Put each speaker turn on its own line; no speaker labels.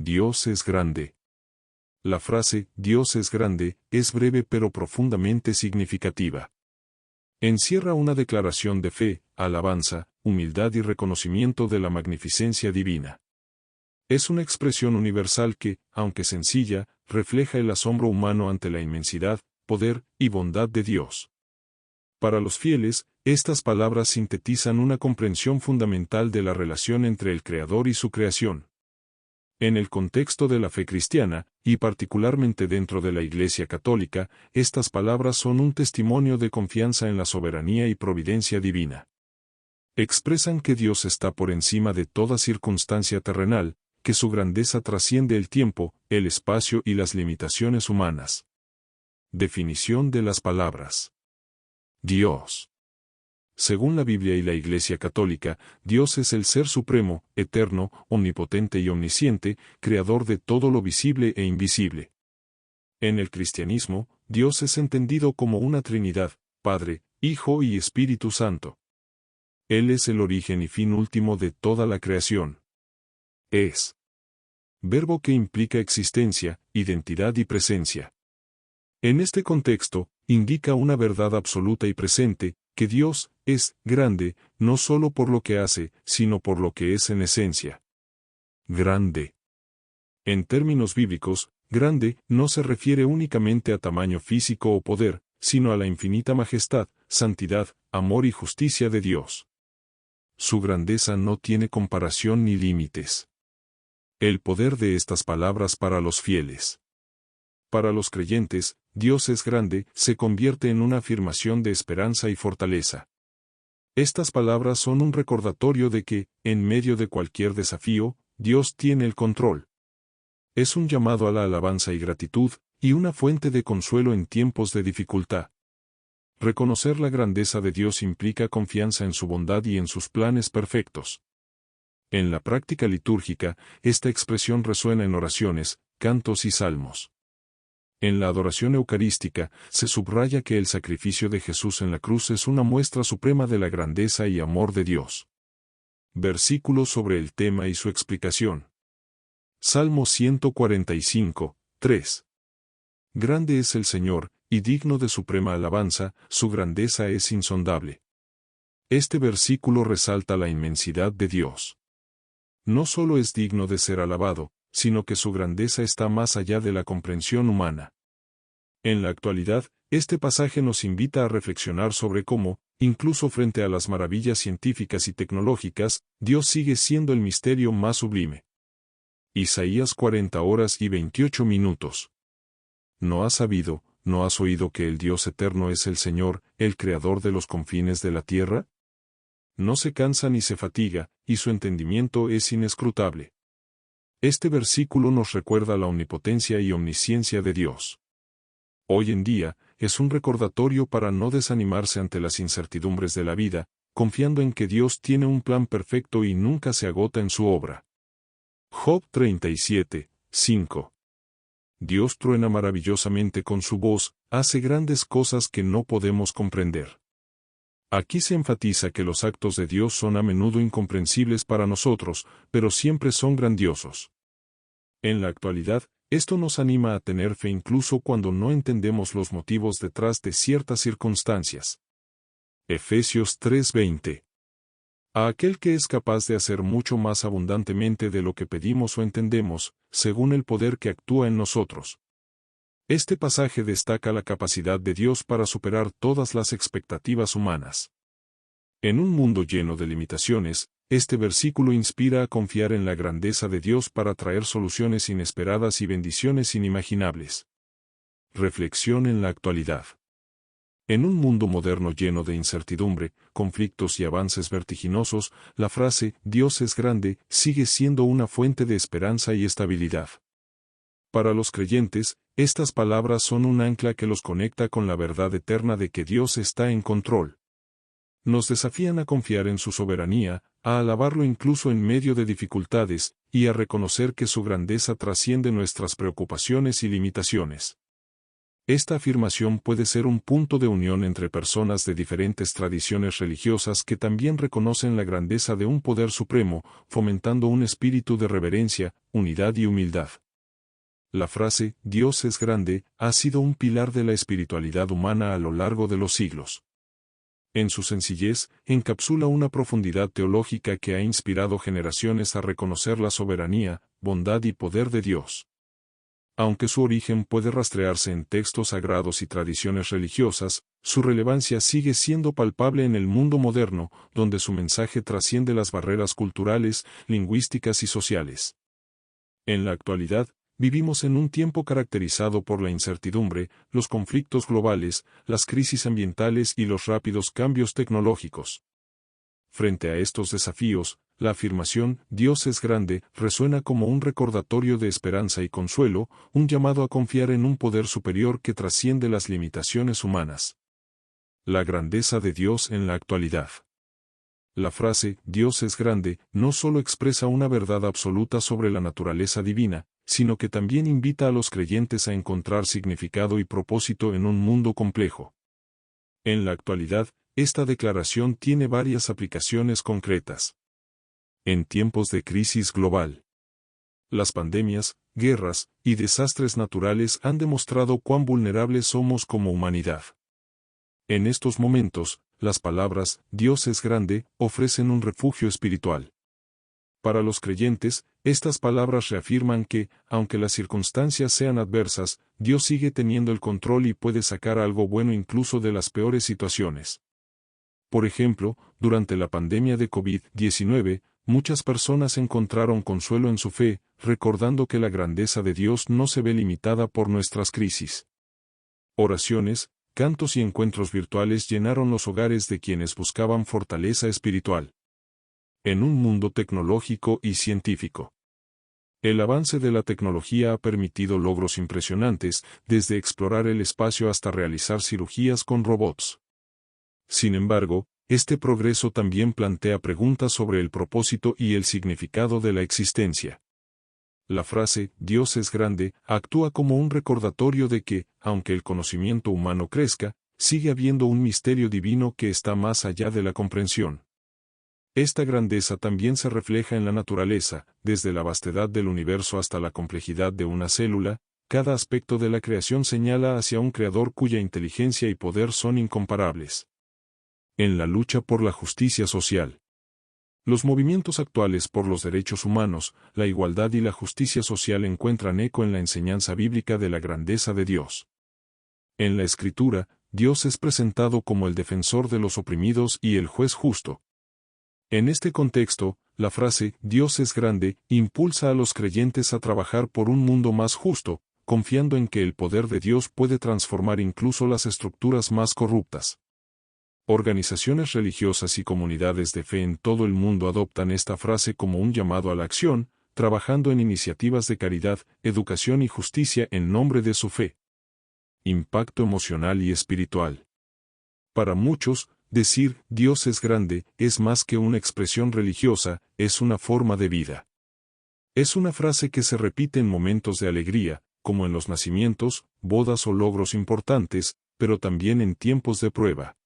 Dios es grande. La frase, Dios es grande, es breve pero profundamente significativa. Encierra una declaración de fe, alabanza, humildad y reconocimiento de la magnificencia divina. Es una expresión universal que, aunque sencilla, refleja el asombro humano ante la inmensidad, poder y bondad de Dios. Para los fieles, estas palabras sintetizan una comprensión fundamental de la relación entre el Creador y su creación. En el contexto de la fe cristiana, y particularmente dentro de la Iglesia Católica, estas palabras son un testimonio de confianza en la soberanía y providencia divina. Expresan que Dios está por encima de toda circunstancia terrenal, que su grandeza trasciende el tiempo, el espacio y las limitaciones humanas. Definición de las palabras. Dios. Según la Biblia y la Iglesia Católica, Dios es el Ser Supremo, eterno, omnipotente y omnisciente, creador de todo lo visible e invisible. En el cristianismo, Dios es entendido como una Trinidad, Padre, Hijo y Espíritu Santo. Él es el origen y fin último de toda la creación. Es verbo que implica existencia, identidad y presencia. En este contexto, indica una verdad absoluta y presente, que Dios es grande, no solo por lo que hace, sino por lo que es en esencia. Grande. En términos bíblicos, grande no se refiere únicamente a tamaño físico o poder, sino a la infinita majestad, santidad, amor y justicia de Dios. Su grandeza no tiene comparación ni límites. El poder de estas palabras para los fieles. Para los creyentes, Dios es grande, se convierte en una afirmación de esperanza y fortaleza. Estas palabras son un recordatorio de que, en medio de cualquier desafío, Dios tiene el control. Es un llamado a la alabanza y gratitud, y una fuente de consuelo en tiempos de dificultad. Reconocer la grandeza de Dios implica confianza en su bondad y en sus planes perfectos. En la práctica litúrgica, esta expresión resuena en oraciones, cantos y salmos. En la adoración eucarística, se subraya que el sacrificio de Jesús en la cruz es una muestra suprema de la grandeza y amor de Dios. Versículos sobre el tema y su explicación. Salmo 145, 3. Grande es el Señor, y digno de suprema alabanza, su grandeza es insondable. Este versículo resalta la inmensidad de Dios. No solo es digno de ser alabado, sino que su grandeza está más allá de la comprensión humana. En la actualidad, este pasaje nos invita a reflexionar sobre cómo, incluso frente a las maravillas científicas y tecnológicas, Dios sigue siendo el misterio más sublime. Isaías 40:28. ¿No has sabido, no has oído que el Dios eterno es el Señor, el Creador de los confines de la tierra? No se cansa ni se fatiga, y su entendimiento es inescrutable. Este versículo nos recuerda la omnipotencia y omnisciencia de Dios. Hoy en día, es un recordatorio para no desanimarse ante las incertidumbres de la vida, confiando en que Dios tiene un plan perfecto y nunca se agota en su obra. Job 37:5. Dios truena maravillosamente con su voz, hace grandes cosas que no podemos comprender. Aquí se enfatiza que los actos de Dios son a menudo incomprensibles para nosotros, pero siempre son grandiosos. En la actualidad, esto nos anima a tener fe incluso cuando no entendemos los motivos detrás de ciertas circunstancias. Efesios 3:20. A aquel que es capaz de hacer mucho más abundantemente de lo que pedimos o entendemos, según el poder que actúa en nosotros. Este pasaje destaca la capacidad de Dios para superar todas las expectativas humanas. En un mundo lleno de limitaciones, este versículo inspira a confiar en la grandeza de Dios para traer soluciones inesperadas y bendiciones inimaginables. Reflexión en la actualidad. En un mundo moderno lleno de incertidumbre, conflictos y avances vertiginosos, la frase «Dios es grande» sigue siendo una fuente de esperanza y estabilidad. Para los creyentes, estas palabras son un ancla que los conecta con la verdad eterna de que Dios está en control. Nos desafían a confiar en su soberanía, a alabarlo incluso en medio de dificultades, y a reconocer que su grandeza trasciende nuestras preocupaciones y limitaciones. Esta afirmación puede ser un punto de unión entre personas de diferentes tradiciones religiosas que también reconocen la grandeza de un poder supremo, fomentando un espíritu de reverencia, unidad y humildad. La frase, Dios es grande, ha sido un pilar de la espiritualidad humana a lo largo de los siglos. En su sencillez, encapsula una profundidad teológica que ha inspirado generaciones a reconocer la soberanía, bondad y poder de Dios. Aunque su origen puede rastrearse en textos sagrados y tradiciones religiosas, su relevancia sigue siendo palpable en el mundo moderno, donde su mensaje trasciende las barreras culturales, lingüísticas y sociales. En la actualidad, vivimos en un tiempo caracterizado por la incertidumbre, los conflictos globales, las crisis ambientales y los rápidos cambios tecnológicos. Frente a estos desafíos, la afirmación «Dios es grande» resuena como un recordatorio de esperanza y consuelo, un llamado a confiar en un poder superior que trasciende las limitaciones humanas. La grandeza de Dios en la actualidad. La frase «Dios es grande» no solo expresa una verdad absoluta sobre la naturaleza divina, sino que también invita a los creyentes a encontrar significado y propósito en un mundo complejo. En la actualidad, esta declaración tiene varias aplicaciones concretas. En tiempos de crisis global, las pandemias, guerras y desastres naturales han demostrado cuán vulnerables somos como humanidad. En estos momentos, las palabras «Dios es grande» ofrecen un refugio espiritual. Para los creyentes, estas palabras reafirman que, aunque las circunstancias sean adversas, Dios sigue teniendo el control y puede sacar algo bueno incluso de las peores situaciones. Por ejemplo, durante la pandemia de COVID-19, muchas personas encontraron consuelo en su fe, recordando que la grandeza de Dios no se ve limitada por nuestras crisis. Oraciones, cantos y encuentros virtuales llenaron los hogares de quienes buscaban fortaleza espiritual. En un mundo tecnológico y científico. El avance de la tecnología ha permitido logros impresionantes, desde explorar el espacio hasta realizar cirugías con robots. Sin embargo, este progreso también plantea preguntas sobre el propósito y el significado de la existencia. La frase, Dios es grande, actúa como un recordatorio de que, aunque el conocimiento humano crezca, sigue habiendo un misterio divino que está más allá de la comprensión. Esta grandeza también se refleja en la naturaleza, desde la vastedad del universo hasta la complejidad de una célula, cada aspecto de la creación señala hacia un creador cuya inteligencia y poder son incomparables. En la lucha por la justicia social. Los movimientos actuales por los derechos humanos, la igualdad y la justicia social encuentran eco en la enseñanza bíblica de la grandeza de Dios. En la Escritura, Dios es presentado como el defensor de los oprimidos y el juez justo. En este contexto, la frase «Dios es grande» impulsa a los creyentes a trabajar por un mundo más justo, confiando en que el poder de Dios puede transformar incluso las estructuras más corruptas. Organizaciones religiosas y comunidades de fe en todo el mundo adoptan esta frase como un llamado a la acción, trabajando en iniciativas de caridad, educación y justicia en nombre de su fe. Impacto emocional y espiritual. Para muchos, decir «Dios es grande» es más que una expresión religiosa, es una forma de vida. Es una frase que se repite en momentos de alegría, como en los nacimientos, bodas o logros importantes, pero también en tiempos de prueba.